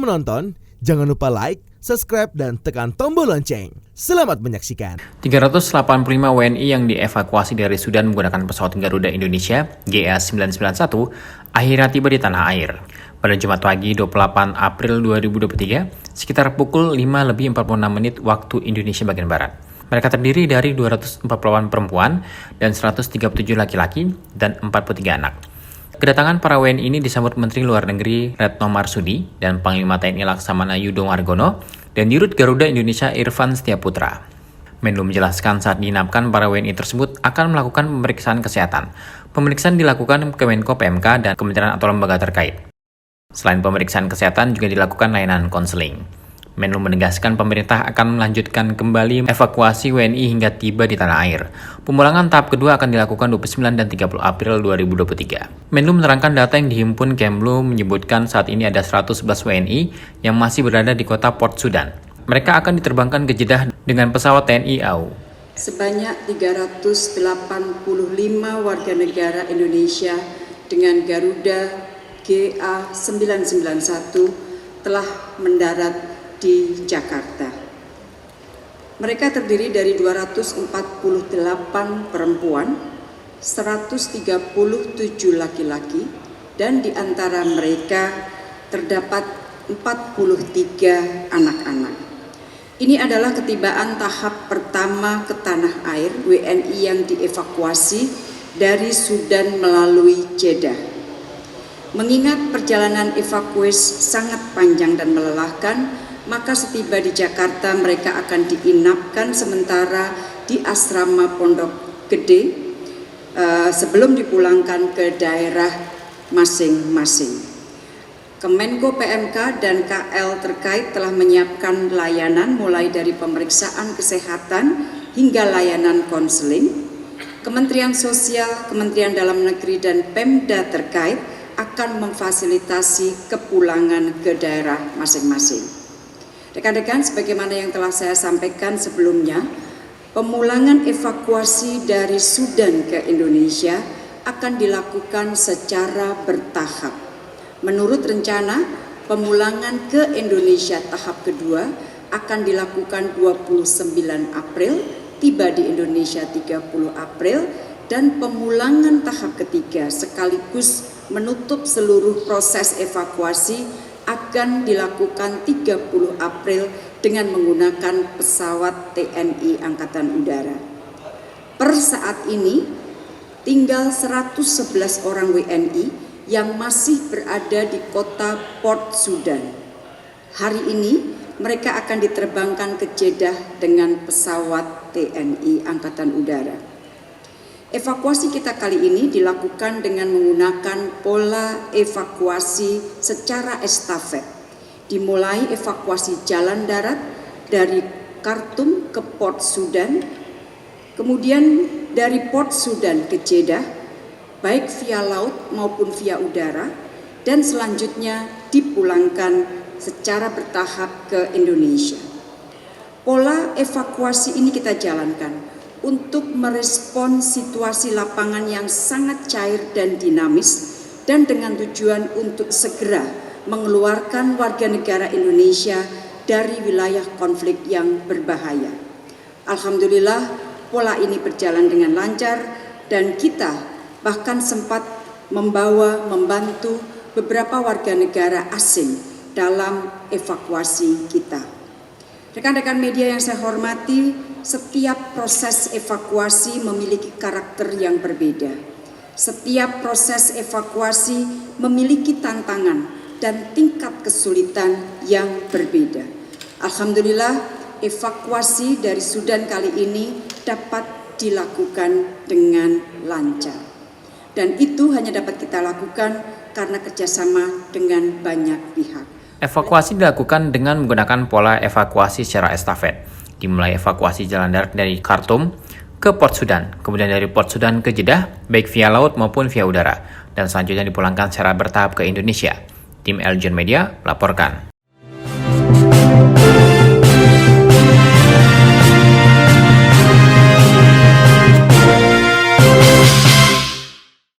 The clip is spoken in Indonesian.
menonton, jangan lupa like, subscribe, dan tekan tombol lonceng. Selamat menyaksikan. 385 WNI yang dievakuasi dari Sudan menggunakan pesawat Garuda Indonesia GA991 akhirnya tiba di tanah air. Pada Jumat pagi 28 April 2023, sekitar pukul 5:46 waktu Indonesia bagian Barat. Mereka terdiri dari 240-an perempuan dan 137 laki-laki dan 43 anak. Kedatangan para WNI ini disambut Menteri Luar Negeri Retno Marsudi dan Panglima TNI Laksamana Yudo Margono dan Dirut Garuda Indonesia Irfan Setiaputra. Menlu menjelaskan saat diinapkan para WNI tersebut akan melakukan pemeriksaan kesehatan. Pemeriksaan dilakukan Kemenko PMK dan kementerian atau lembaga terkait. Selain pemeriksaan kesehatan juga dilakukan layanan konseling. Menlu menegaskan pemerintah akan melanjutkan kembali evakuasi WNI hingga tiba di tanah air. Pemulangan tahap kedua akan dilakukan 29 dan 30 April 2023. Menlu menerangkan data yang dihimpun Kemlu menyebutkan saat ini ada 111 WNI yang masih berada di kota Port Sudan. Mereka akan diterbangkan ke Jeddah dengan pesawat TNI AU. Sebanyak 385 warga negara Indonesia dengan Garuda GA991 telah mendarat di Jakarta. Mereka terdiri dari 248 perempuan, 137 laki-laki, dan di antara mereka terdapat 43 anak-anak. Ini adalah ketibaan tahap pertama ke tanah air WNI yang dievakuasi dari Sudan melalui Jeddah. Mengingat perjalanan evakuasi sangat panjang dan melelahkan, maka setiba di Jakarta mereka akan diinapkan sementara di asrama Pondok Gede sebelum dipulangkan ke daerah masing-masing. Kemenko PMK dan KL terkait telah menyiapkan layanan mulai dari pemeriksaan kesehatan hingga layanan konseling. Kementerian Sosial, Kementerian Dalam Negeri dan Pemda terkait akan memfasilitasi kepulangan ke daerah masing-masing. Rekan-rekan, sebagaimana yang telah saya sampaikan sebelumnya, pemulangan evakuasi dari Sudan ke Indonesia akan dilakukan secara bertahap. Menurut rencana, pemulangan ke Indonesia tahap kedua akan dilakukan 29 April, tiba di Indonesia 30 April, dan pemulangan tahap ketiga sekaligus menutup seluruh proses evakuasi akan dilakukan 30 April dengan menggunakan pesawat TNI Angkatan Udara. Per saat ini, tinggal 111 orang WNI yang masih berada di kota Port Sudan. Hari ini, mereka akan diterbangkan ke Jeddah dengan pesawat TNI Angkatan Udara. Evakuasi kita kali ini dilakukan dengan menggunakan pola evakuasi secara estafet. Dimulai evakuasi jalan darat dari Khartoum ke Port Sudan, kemudian dari Port Sudan ke Jeddah, baik via laut maupun via udara, dan selanjutnya dipulangkan secara bertahap ke Indonesia. Pola evakuasi ini kita jalankan untuk merespon situasi lapangan yang sangat cair dan dinamis dan dengan tujuan untuk segera mengeluarkan warga negara Indonesia dari wilayah konflik yang berbahaya. Alhamdulillah, pola ini berjalan dengan lancar dan kita bahkan sempat membantu beberapa warga negara asing dalam evakuasi kita. Rekan-rekan media yang saya hormati, setiap proses evakuasi memiliki karakter yang berbeda. Setiap proses evakuasi memiliki tantangan dan tingkat kesulitan yang berbeda. Alhamdulillah, evakuasi dari Sudan kali ini dapat dilakukan dengan lancar. Dan itu hanya dapat kita lakukan karena kerjasama dengan banyak pihak. Evakuasi dilakukan dengan menggunakan pola evakuasi secara estafet. Dimulai evakuasi jalan darat dari Khartoum ke Port Sudan, kemudian dari Port Sudan ke Jeddah, baik via laut maupun via udara, dan selanjutnya dipulangkan secara bertahap ke Indonesia. Tim Eljon Media melaporkan.